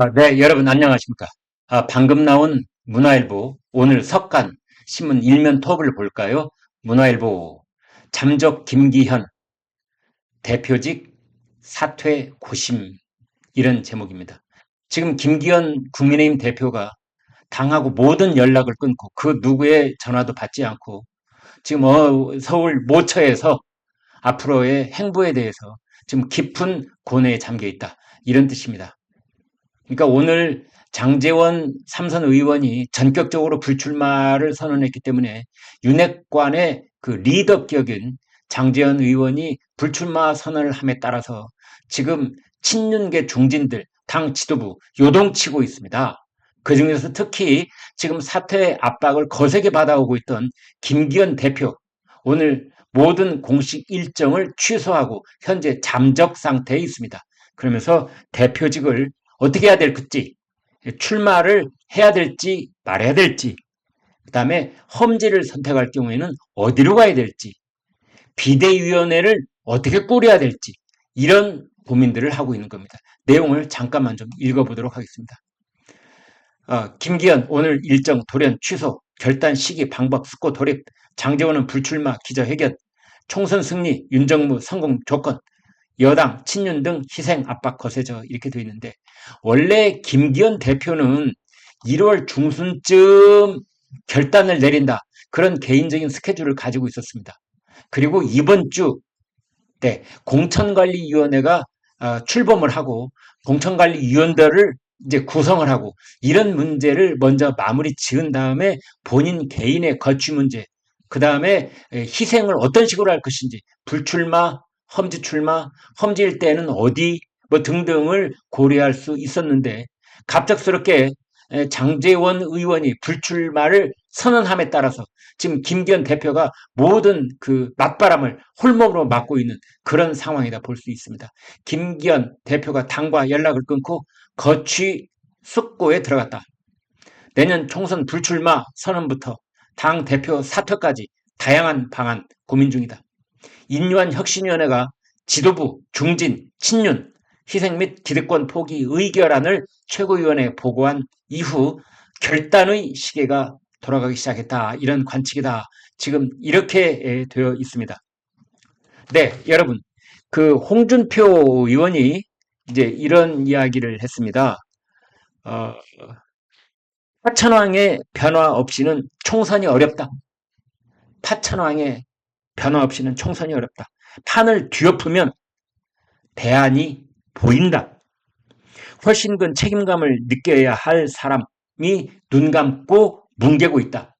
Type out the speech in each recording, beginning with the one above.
네, 여러분 안녕하십니까? 방금 나온 문화일보 오늘 석간 신문 일면 톱을 볼까요? 문화일보 잠적 김기현 대표직 사퇴 고심 이런 제목입니다. 지금 김기현 국민의힘 대표가 당하고 모든 연락을 끊고 그 누구의 전화도 받지 않고 지금 서울 모처에서 앞으로의 행보에 대해서 지금 깊은 고뇌에 잠겨 있다. 이런 뜻입니다. 그러니까 오늘 장제원 삼선 의원이 전격적으로 불출마를 선언했기 때문에 윤핵관의 그 리더격인 장제원 의원이 불출마 선언을 함에 따라서 지금 친윤계 중진들, 당 지도부 요동치고 있습니다. 그중에서 특히 지금 사퇴 압박을 거세게 받아오고 있던 김기현 대표, 오늘 모든 공식 일정을 취소하고 현재 잠적 상태에 있습니다. 그러면서 대표직을 어떻게 해야 될지, 출마를 해야 될지 말아야 될지, 그다음에 험지를 선택할 경우에는 어디로 가야 될지, 비대위원회를 어떻게 꾸려야 될지 이런 고민들을 하고 있는 겁니다. 내용을 잠깐만 좀 읽어보도록 하겠습니다. 김기현 오늘 일정 돌연 취소, 결단 시기 방법 숙고 돌입, 장제원은 불출마 기자회견, 총선 승리 윤정무 성공 조건, 여당, 친윤 등 희생 압박 거세져 이렇게 되어 있는데 원래 김기현 대표는 1월 중순쯤 결단을 내린다. 그런 개인적인 스케줄을 가지고 있었습니다. 그리고 이번 주 공천관리위원회가 출범을 하고 공천관리위원들을 이제 구성을 하고 이런 문제를 먼저 마무리 지은 다음에 본인 개인의 거취 문제, 그 다음에 희생을 어떤 식으로 할 것인지, 불출마, 험지 출마, 험지일 때는 어디 뭐 등등을 고려할 수 있었는데 갑작스럽게 장제원 의원이 불출마를 선언함에 따라서 지금 김기현 대표가 모든 그 맞바람을 홀몸으로 맞고 있는 그런 상황이다 볼 수 있습니다. 김기현 대표가 당과 연락을 끊고 거취 숙고에 들어갔다. 내년 총선 불출마 선언부터 당 대표 사퇴까지 다양한 방안 고민 중이다. 인류한 혁신위원회가 지도부, 중진, 친윤, 희생 및 기득권 포기 의결안을 최고위원회에 보고한 이후 결단의 시계가 돌아가기 시작했다. 이런 관측이다. 지금 이렇게 되어 있습니다. 네, 여러분. 그 홍준표 의원이 이제 이런 이야기를 했습니다. 파천왕의 변화 없이는 총선이 어렵다. 파천왕의 변화 없이는 총선이 어렵다. 판을 뒤엎으면 대안이 보인다. 훨씬 큰 책임감을 느껴야 할 사람이 눈 감고 뭉개고 있다.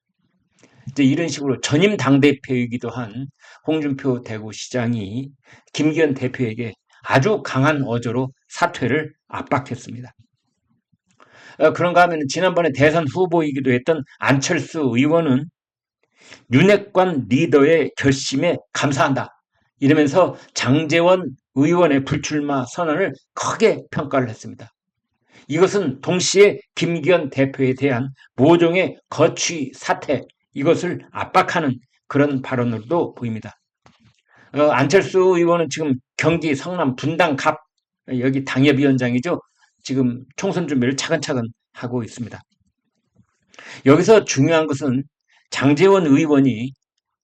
이제 이런 식으로 전임 당대표이기도 한 홍준표 대구시장이 김기현 대표에게 아주 강한 어조로 사퇴를 압박했습니다. 그런가 하면 지난번에 대선 후보이기도 했던 안철수 의원은 윤핵관 리더의 결심에 감사한다. 이러면서 장제원 의원의 불출마 선언을 크게 평가를 했습니다. 이것은 동시에 김기현 대표에 대한 모종의 거취 사퇴, 이것을 압박하는 그런 발언으로도 보입니다. 안철수 의원은 지금 경기 성남 분당 갑 여기 당협위원장이죠. 지금 총선 준비를 차근차근 하고 있습니다. 여기서 중요한 것은 장제원 의원이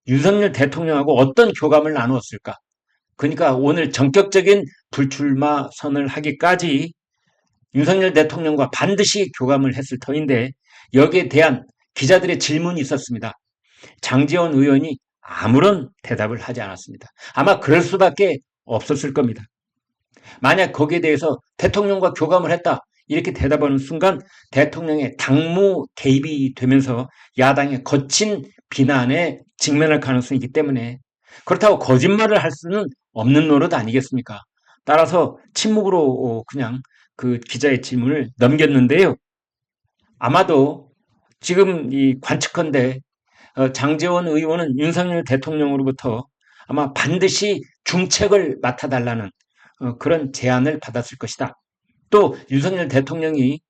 윤석열 대통령하고 어떤 교감을 나누었을까? 그러니까 오늘 전격적인 불출마 선언을 하기까지 윤석열 대통령과 반드시 교감을 했을 터인데 여기에 대한 기자들의 질문이 있었습니다. 장제원 의원이 아무런 대답을 하지 않았습니다. 아마 그럴 수밖에 없었을 겁니다. 만약 거기에 대해서 대통령과 교감을 했다 이렇게 대답하는 순간 대통령의 당무 개입이 되면서 야당의 거친 비난에 직면할 가능성이 있기 때문에 그렇다고 거짓말을 할 수는 없는 노릇 아니겠습니까? 따라서 침묵으로 그냥 그 기자의 질문을 넘겼는데요. 아마도 지금 이 관측컨대 장제원 의원은 윤석열 대통령으로부터 아마 반드시 중책을 맡아달라는 그런 제안을 받았을 것이다. 또 윤석열 대통령이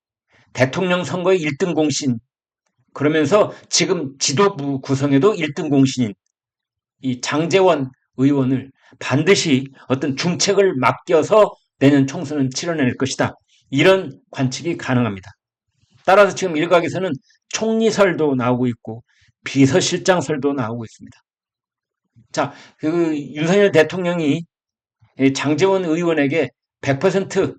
대통령 선거의 1등 공신, 그러면서 지금 지도부 구성에도 1등 공신인 이 장제원 의원을 반드시 어떤 중책을 맡겨서 내년 총선은 치러낼 것이다. 이런 관측이 가능합니다. 따라서 지금 일각에서는 총리설도 나오고 있고 비서실장설도 나오고 있습니다. 자, 그 윤석열 대통령이 장제원 의원에게 100%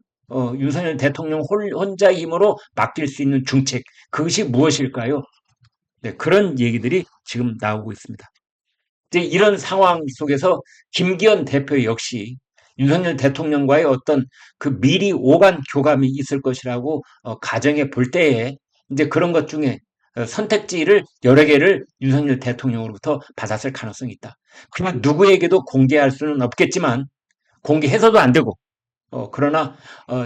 윤석열 대통령 혼자 힘으로 맡길 수 있는 중책, 그것이 무엇일까요? 네, 그런 얘기들이 지금 나오고 있습니다. 이제 이런 상황 속에서 김기현 대표 역시 윤석열 대통령과의 어떤 그 미리 오간 교감이 있을 것이라고 가정해 볼 때에 이제 그런 것 중에 선택지를 여러 개를 윤석열 대통령으로부터 받았을 가능성이 있다. 그냥 누구에게도 공개할 수는 없겠지만 공개해서도 안 되고 그러나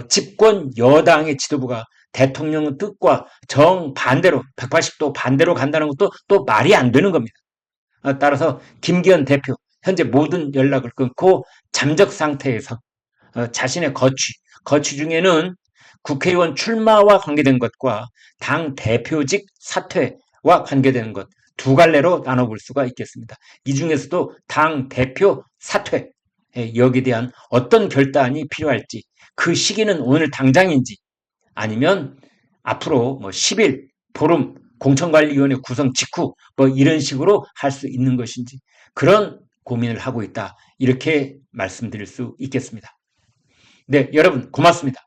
집권 여당의 지도부가 대통령 뜻과 정반대로 180도 반대로 간다는 것도 또 말이 안 되는 겁니다. 따라서 김기현 대표 현재 모든 연락을 끊고 잠적 상태에서 자신의 거취 중에는 국회의원 출마와 관계된 것과 당 대표직 사퇴와 관계되는 것 두 갈래로 나눠볼 수가 있겠습니다. 이 중에서도 당 대표 사퇴 여기에 대한 어떤 결단이 필요할지 그 시기는 오늘 당장인지 아니면 앞으로 10일 보름 공천관리위원회 구성 직후 이런 식으로 할 수 있는 것인지 그런 고민을 하고 있다. 이렇게 말씀드릴 수 있겠습니다. 네, 여러분 고맙습니다.